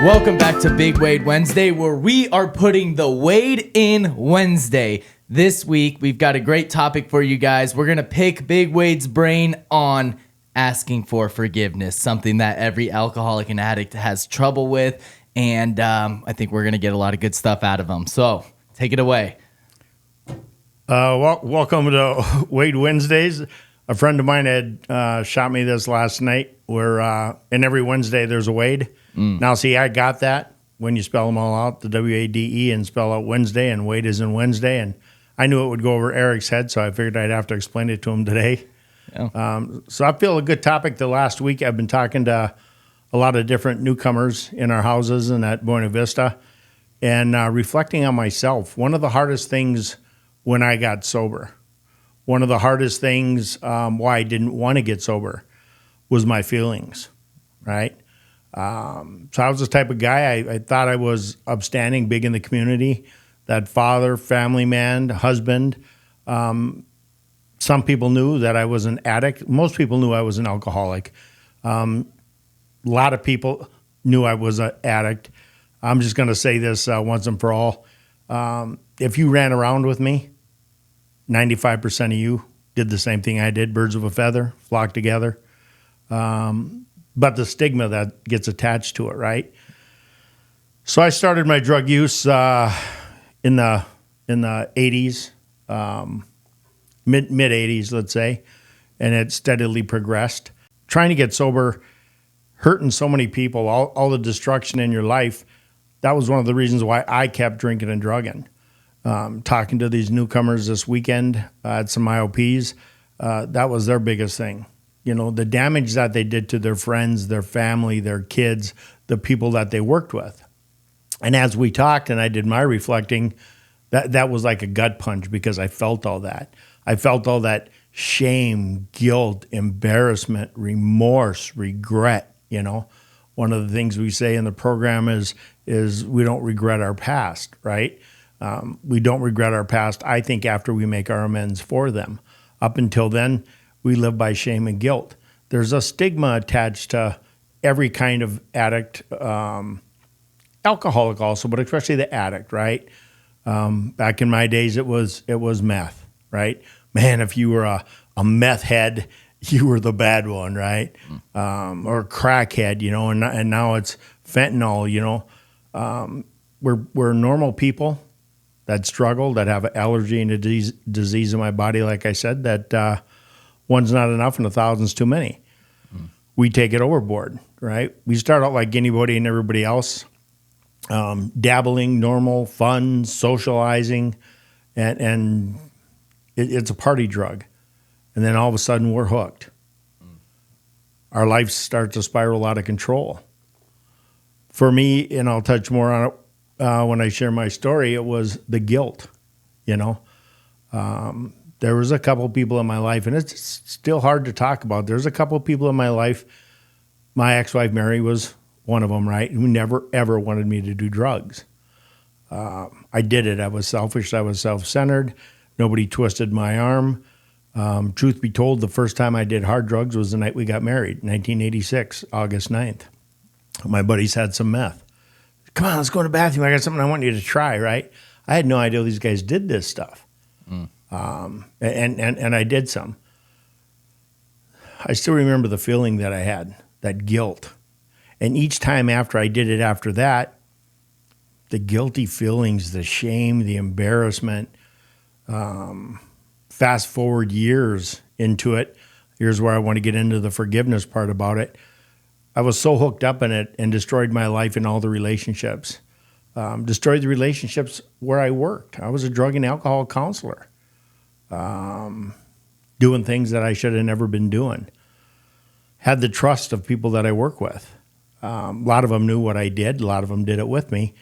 Welcome back to Big Wade Wednesday, where we are putting the Wade in Wednesday. This week, we've got a great topic for you guys. We're going to pick Big Wade's brain on asking for forgiveness, something that every alcoholic and addict has trouble with, and I think we're going to get a lot of good stuff out of them. So, take it away. Welcome to Wade Wednesdays. A friend of mine had shot me this last night, where and every Wednesday there's a Wade. Now, see, I got that when you spell them all out, the W-A-D-E, and spell out Wednesday, and Wade is in Wednesday, and I knew it would go over Eric's head, so I figured I'd have to explain it to him today. Yeah. So I feel a good topic. The last week I've been talking to a lot of different newcomers in our houses and at Buena Vista, and reflecting on myself. One of the hardest things when I got sober, one of the hardest things why I didn't want to get sober was my feelings, right? So I was the type of guy, I thought I was upstanding, big in the community, that father, family man, husband. Some people knew that I was an addict. Most people knew I was an alcoholic. A lot of people knew I was an addict. I'm just going to say this once and for all. If you ran around with me, 95% of you did the same thing I did. Birds of a feather, flock together. But the stigma that gets attached to it, right? So I started my drug use in the 80s, mid 80s, let's say, and it steadily progressed. Trying to get sober, hurting so many people, all the destruction in your life. That was one of the reasons why I kept drinking and drugging. Talking to these newcomers this weekend at some IOPs, that was their biggest thing. You know, the damage that they did to their friends, their family, their kids, the people that they worked with. And as we talked and I did my reflecting, that was like a gut punch because I felt all that. I felt all that shame, guilt, embarrassment, remorse, regret, you know. One of the things we say in the program is we don't regret our past, right? We don't regret our past, I think, after we make our amends for them. Up until then, we live by shame and guilt. There's a stigma attached to every kind of addict, alcoholic also, but especially the addict, right? Back in my days, it was meth, right? Man, if you were a meth head, you were the bad one, right? Or a crackhead, you know, and now it's fentanyl, you know. We're normal people that struggle, that have an allergy and a disease in my body, like I said, that one's not enough and 1,000's too many. We take it overboard, right? We start out like anybody and everybody else, dabbling, normal, fun, socializing, and it's a party drug. And then all of a sudden we're hooked. Our life starts to spiral out of control. For me, and I'll touch more on it when I share my story, it was the guilt, you know. There was a couple people in my life, and it's still hard to talk about. There's a couple people in my life. My ex-wife, Mary, was one of them, right, who never, ever wanted me to do drugs. I did it. I was selfish. I was self-centered. Nobody twisted my arm. Truth be told, the first time I did hard drugs was the night we got married, 1986, August 9th. My buddies had some meth. Come on, let's go to the bathroom. I got something I want you to try, right? I had no idea these guys did this stuff. And I did some. I still remember the feeling that I had, that guilt. And each time after I did it after that, the guilty feelings, the shame, the embarrassment, fast forward years into it. Here's where I want to get into the forgiveness part about it. I was so hooked up in it and destroyed my life in all the relationships. Destroyed the relationships where I worked. I was a drug and alcohol counselor. Doing things that I should have never been doing. Had the trust of people that I work with. A lot of them knew what I did. A lot of them did it with me.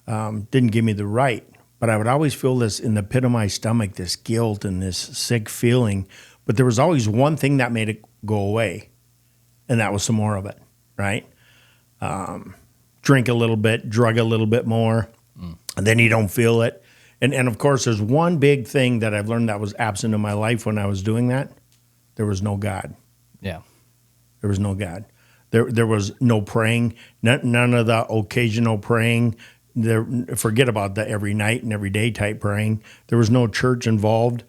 Didn't give me the right. But I would always feel this in the pit of my stomach, this guilt and this sick feeling. But there was always one thing that made it go away. And that was some more of it, right? Drink a little bit, drug a little bit more, and then you don't feel it. And of course, there's one big thing that I've learned that was absent in my life when I was doing that. There was no God. Yeah. There was no God. There was no praying, none of the occasional praying. Forget about the every night and every day type praying. There was no church involved,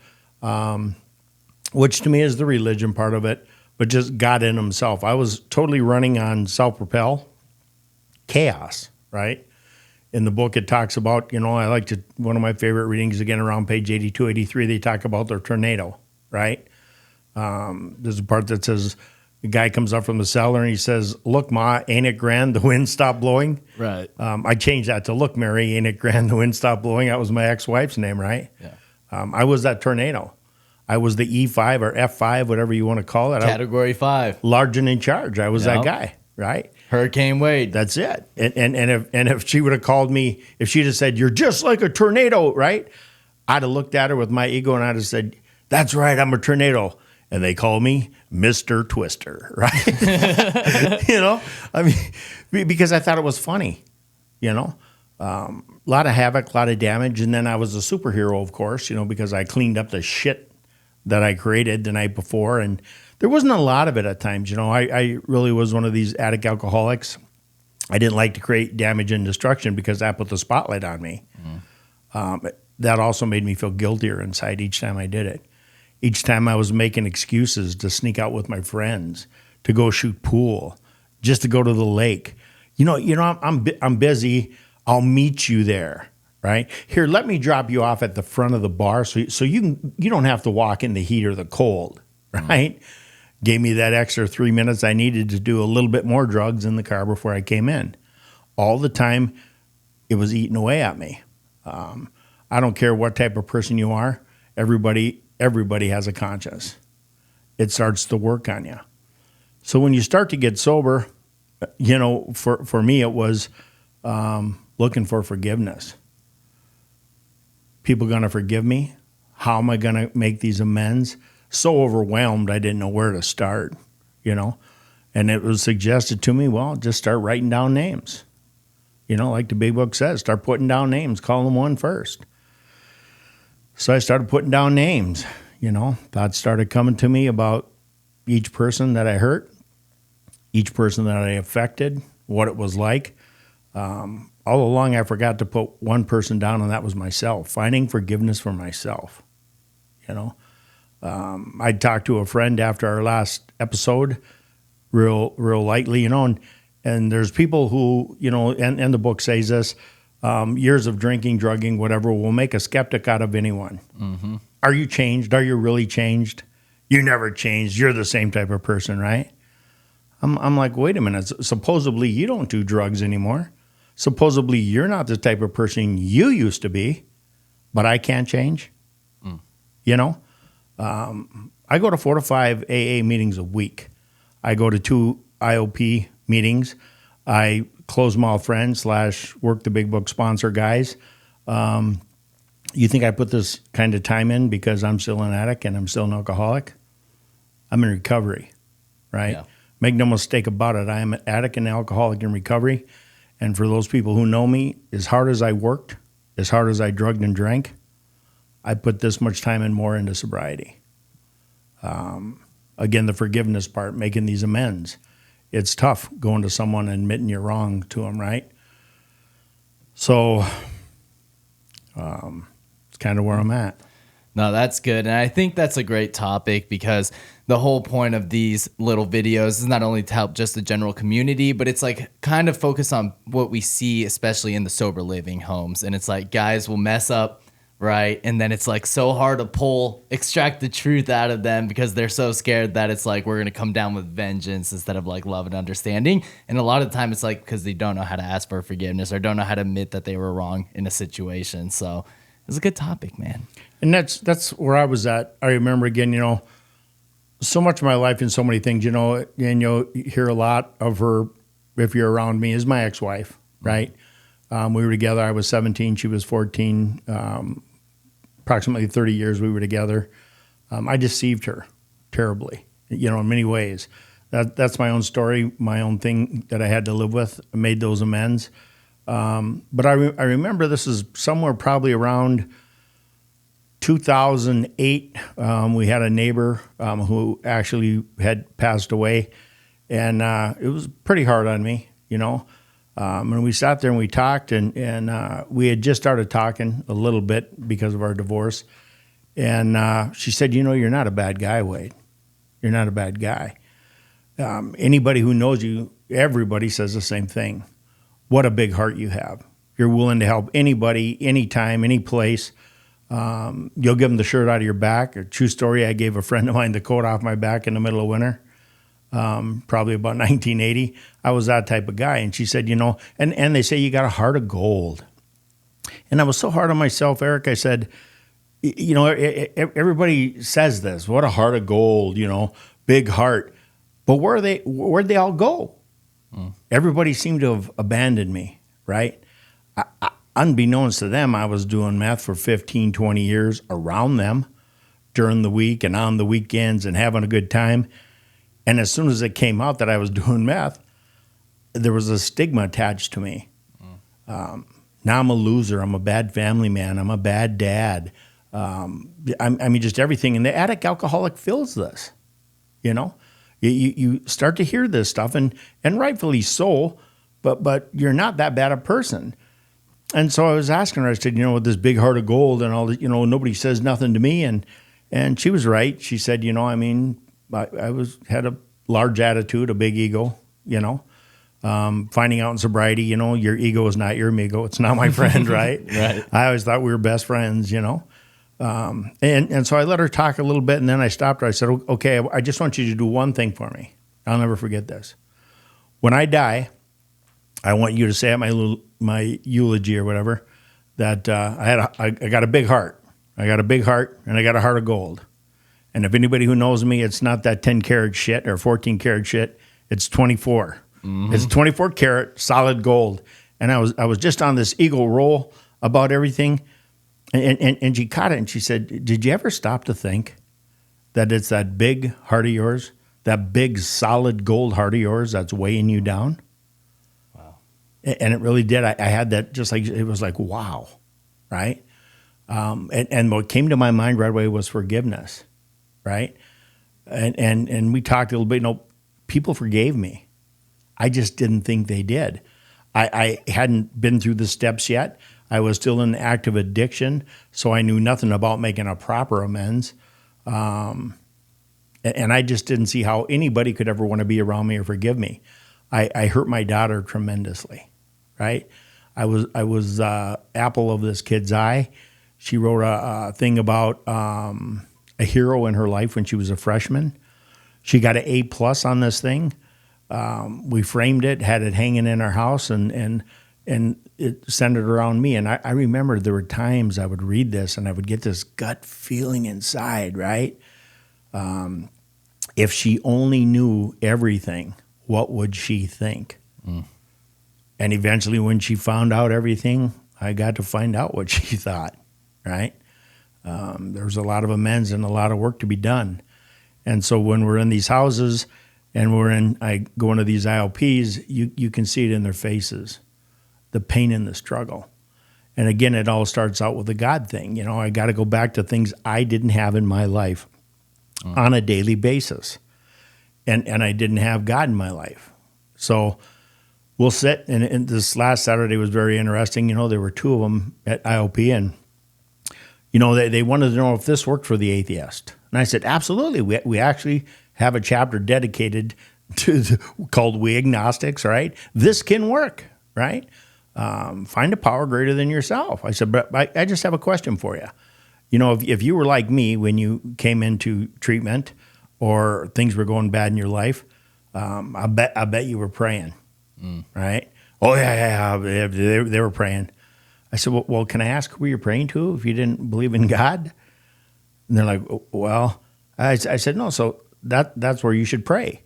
which to me is the religion part of it, but just God in himself. I was totally running on self-propel chaos, right? In the book, it talks about, one of my favorite readings, again, around page 82, 83, they talk about their tornado, right? There's a part that says, the guy comes up from the cellar and he says, "Look, Ma, ain't it grand? The wind stopped blowing." Right. I changed that to, "Look, Mary, ain't it grand? The wind stopped blowing." That was my ex-wife's name, right? Yeah. I was that tornado. I was the E5 or F5, whatever you want to call it. Category 5. Large and in charge. I was that guy, right? Hurricane Wade. That's it. And if she would have called me, if she'd have said, "You're just like a tornado," right? I'd have looked at her with my ego and I'd have said, "That's right, I'm a tornado." And they call me Mr. Twister, right? Because I thought it was funny, a lot of havoc, a lot of damage. And then I was a superhero, of course, because I cleaned up the shit that I created the night before. And there wasn't a lot of it at times. I really was one of these addict alcoholics. I didn't like to create damage and destruction because that put the spotlight on me. That also made me feel guiltier inside each time I did it. Each time I was making excuses to sneak out with my friends, to go shoot pool, just to go to the lake. I'm busy. I'll meet you there, right? Here, let me drop you off at the front of the bar so you don't have to walk in the heat or the cold, right? Gave me that extra 3 minutes I needed to do a little bit more drugs in the car before I came in. All the time, it was eating away at me. I don't care what type of person you are. Everybody has a conscience. It starts to work on you. So when you start to get sober, for me, it was looking for forgiveness. People going to forgive me? How am I going to make these amends? So overwhelmed, I didn't know where to start, And it was suggested to me, well, just start writing down names. Like the big book says, start putting down names, call them one first. So I started putting down names, Thoughts started coming to me about each person that I hurt, each person that I affected, what it was like. All along, I forgot to put one person down, and that was myself, finding forgiveness for myself, I talked to a friend after our last episode real lightly, and there's people who, and the book says this, years of drinking, drugging, whatever, will make a skeptic out of anyone. Mm-hmm. Are you changed? Are you really changed? You never changed. You're the same type of person, right? I'm like, wait a minute. Supposedly you don't do drugs anymore. Supposedly you're not the type of person you used to be, but I can't change. I go to 4 to 5 AA meetings a week. I go to 2 IOP meetings. I close mouth friend / work the big book sponsor guys. You think I put this kind of time in because I'm still an addict and I'm still an alcoholic? I'm in recovery, right? Yeah. Make no mistake about it. I am an addict and alcoholic in recovery. And for those people who know me, as hard as I worked, as hard as I drugged and drank, I put this much time and more into sobriety. Again, the forgiveness part, making these amends. It's tough going to someone and admitting you're wrong to them, right? So it's kind of where I'm at. No, that's good. And I think that's a great topic because the whole point of these little videos is not only to help just the general community, but it's like kind of focus on what we see, especially in the sober living homes. And it's like guys will mess up, right? And then it's like so hard to extract the truth out of them because they're so scared that it's like we're going to come down with vengeance instead of like love and understanding. And a lot of the time it's like because they don't know how to ask for forgiveness or don't know how to admit that they were wrong in a situation. So it's a good topic, man. And that's where I was at. I remember again, so much of my life and so many things, and you'll hear a lot of her, if you're around me, is my ex-wife, right? We were together. I was 17. She was 14. Approximately 30 years we were together. I deceived her terribly, in many ways. That's my own story, my own thing that I had to live with. I made those amends. But I remember this is somewhere probably around 2008. We had a neighbor who actually had passed away, And it was pretty hard on me, you know. And we sat there and we talked, and we had just started talking a little bit because of our divorce. And she said, you know, you're not a bad guy, Wade. You're not a bad guy. Anybody who knows you, everybody says the same thing. What a big heart you have. You're willing to help anybody, anytime, any place. You'll give them the shirt out of your back. A true story, I gave a friend of mine the coat off my back in the middle of winter, probably about 1980. I was that type of guy. And she said, you know, and they say you got a heart of gold. And I was so hard on myself, Eric. I said, you know, everybody says this, what a heart of gold, you know, big heart. But where'd they all go? Everybody seemed to have abandoned me, right? Unbeknownst to them, I was doing meth for 15, 20 years around them during the week and on the weekends and having a good time. And as soon as it came out that I was doing meth, there was a stigma attached to me. Now I'm a loser. I'm a bad family man. I'm a bad dad. I mean, just everything. And the addict alcoholic feels this, you know. You start to hear this stuff, and rightfully so, but you're not that bad a person. And so I was asking her, I said, you know, with this big heart of gold and all that, you know, nobody says nothing to me. And she was right. She said, you know, I mean, I had a large attitude, a big ego, you know. Finding out in sobriety, you know, your ego is not your amigo. It's not my friend, right? Right. I always thought we were best friends, you know. And so I let her talk a little bit, and then I stopped her. I said, okay, I just want you to do one thing for me. I'll never forget this. When I die, I want you to say at my eulogy or whatever that I got a big heart. I got a big heart, and I got a heart of gold. And if anybody who knows me, it's not that 10-carat shit or 14-carat shit. It's 24. Mm-hmm. It's 24-carat solid gold. And I was just on this ego roll about everything. And she caught it, and she said, did you ever stop to think that it's that big heart of yours, that big solid gold heart of yours that's weighing you down? Wow. And it really did. I had that just like, it was like, wow, right? And what came to my mind right away was forgiveness, right? And we talked a little bit, you know, people forgave me. I just didn't think they did. I hadn't been through the steps yet. I was still in active addiction, so I knew nothing about making a proper amends. And I just didn't see how anybody could ever want to be around me or forgive me. I hurt my daughter tremendously, right? I was apple of this kid's eye. She wrote a thing about a hero in her life when she was a freshman. She got an A+ on this thing. We framed it, had it hanging in our house, and it centered around me. And I remember there were times I would read this and I would get this gut feeling inside, right? If she only knew everything, what would she think? And eventually when she found out everything, I got to find out what she thought, right? There was a lot of amends and a lot of work to be done. And so when we're in these houses and I go into these ILPs, you can see it in their faces, the pain and the struggle. And again, it all starts out with the God thing. You know, I got to go back to things I didn't have in my life on a daily basis. And I didn't have God in my life. So we'll sit, and this last Saturday was very interesting. You know, there were two of them at IOP, and, you know, they wanted to know if this worked for the atheist. And I said, absolutely. We actually have a chapter dedicated to called We Agnostics, right? This can work, right? Find a power greater than yourself. I said, but I just have a question for you. You know, if you were like me when you came into treatment or things were going bad in your life, I bet you were praying, right? Oh, yeah, they were praying. I said, well, can I ask who you're praying to if you didn't believe in God? And they're like, well, I said, no, so that's where you should pray.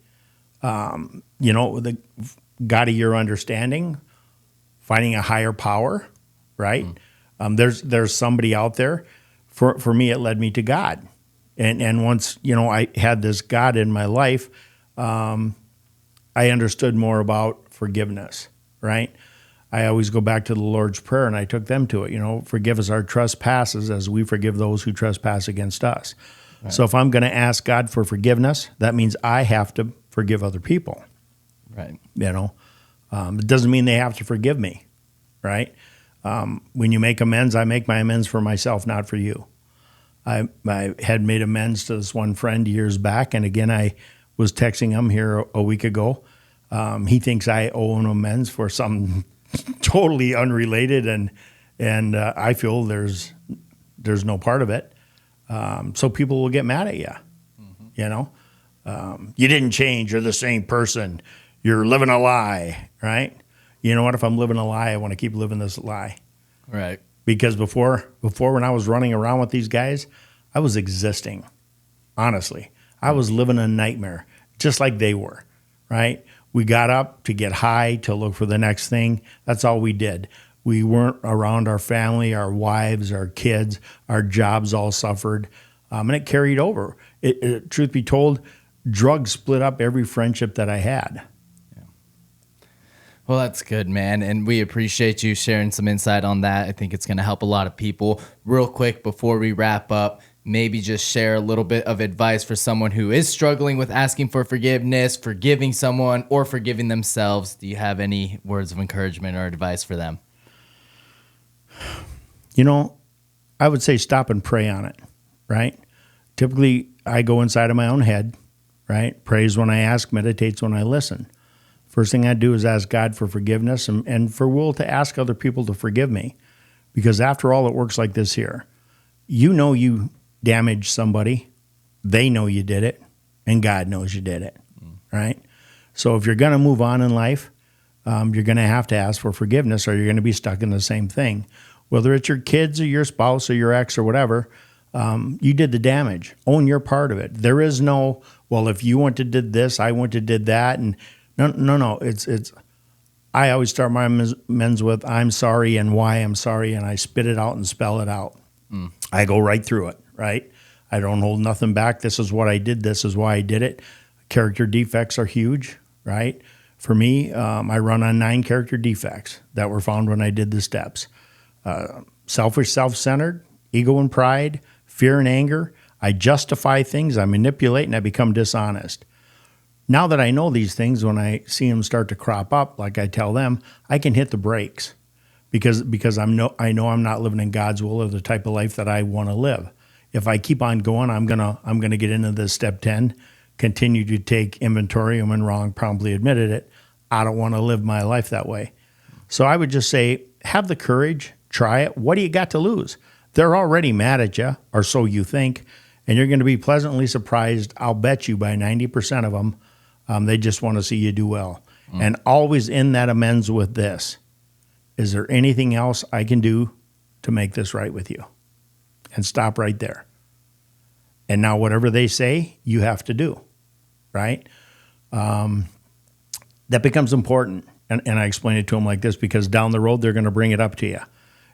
You know, the God of your understanding, finding a higher power, right? There's somebody out there. For me, it led me to God. And once, you know, I had this God in my life, I understood more about forgiveness, right? I always go back to the Lord's Prayer, and I took them to it. You know, forgive us our trespasses as we forgive those who trespass against us. Right. So if I'm going to ask God for forgiveness, that means I have to forgive other people. Right. It doesn't mean they have to forgive me, right? When you make amends, I make my amends for myself, not for you. I had made amends to this one friend years back, and again, I was texting him here a week ago. He thinks I owe him amends for something totally unrelated, and I feel there's no part of it. So people will get mad at you. You didn't change. You're the same person. You're living a lie, right? You know what? If I'm living a lie, I want to keep living this lie. Right. Because before when I was running around with these guys, I was existing. Honestly, I was living a nightmare, just like they were, right? We got up to get high, to look for the next thing. That's all we did. We weren't around our family, our wives, our kids. Our jobs all suffered, and it carried over. Truth be told, drugs split up every friendship that I had. Well, that's good, man. And we appreciate you sharing some insight on that. I think it's going to help a lot of people. Real quick, before we wrap up, maybe just share a little bit of advice for someone who is struggling with asking for forgiveness, forgiving someone, or forgiving themselves. Do you have any words of encouragement or advice for them? I would say stop and pray on it, right? Typically, I go inside of my own head, right? Praise when I ask, meditates when I listen. First thing I do is ask God for forgiveness and for will to ask other people to forgive me. Because after all, it works like this here. You damaged somebody. They know you did it. And God knows you did it, right? So if you're going to move on in life, you're going to have to ask for forgiveness or you're going to be stuck in the same thing. Whether it's your kids or your spouse or your ex or whatever, you did the damage. Own your part of it. There is no, well, if you went to did this, I went to did that. And no. It's. I always start my amends with I'm sorry and why I'm sorry, and I spit it out and spell it out. I go right through it, right? I don't hold nothing back. This is what I did. This is why I did it. Character defects are huge, right? For me, I run on 9 character defects that were found when I did the steps. Selfish, self-centered, ego and pride, fear and anger. I justify things, I manipulate, and I become dishonest. Now that I know these things, when I see them start to crop up, like I tell them, I can hit the brakes because I know I'm not living in God's will or the type of life that I want to live. If I keep on going, I'm gonna get into this step 10, continue to take inventory. I'm in wrong, promptly admitted it. I don't want to live my life that way. So I would just say, have the courage, try it. What do you got to lose? They're already mad at you, or so you think, and you're going to be pleasantly surprised. I'll bet you by 90% of them, they just want to see you do well. And always in that amends with this, is there anything else I can do to make this right with you? And stop right there. And now whatever they say, you have to do, right? That becomes important. And I explain it to them like this because down the road, they're going to bring it up to you.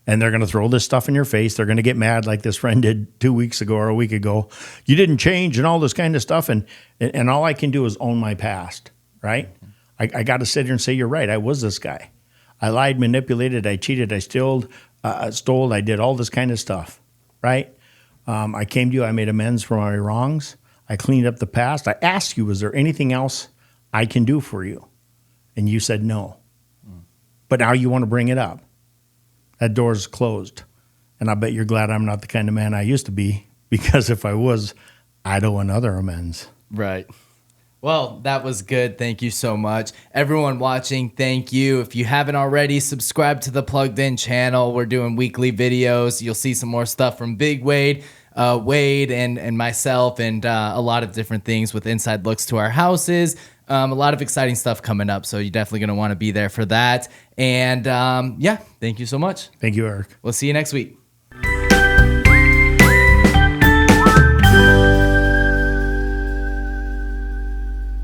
And they're going to throw this stuff in your face. They're going to get mad like this friend did 2 weeks ago or a week ago. You didn't change and all this kind of stuff. And all I can do is own my past, right? I got to sit here and say, you're right. I was this guy. I lied, manipulated, I cheated, I stole, I did all this kind of stuff, right? I came to you. I made amends for my wrongs. I cleaned up the past. I asked you, is there anything else I can do for you? And you said no. But now you want to bring it up. That door's closed. And I bet you're glad I'm not the kind of man I used to be, because if I was, I'd owe another amends. Right. Well, that was good. Thank you so much. Everyone watching, thank you. If you haven't already, subscribe to the Plugged In channel. We're doing weekly videos. You'll see some more stuff from Big Wade, Wade and myself, and a lot of different things with inside looks to our houses. A lot of exciting stuff coming up, so you're definitely going to want to be there for that. And yeah, thank you so much. Thank you, Eric. We'll see you next week.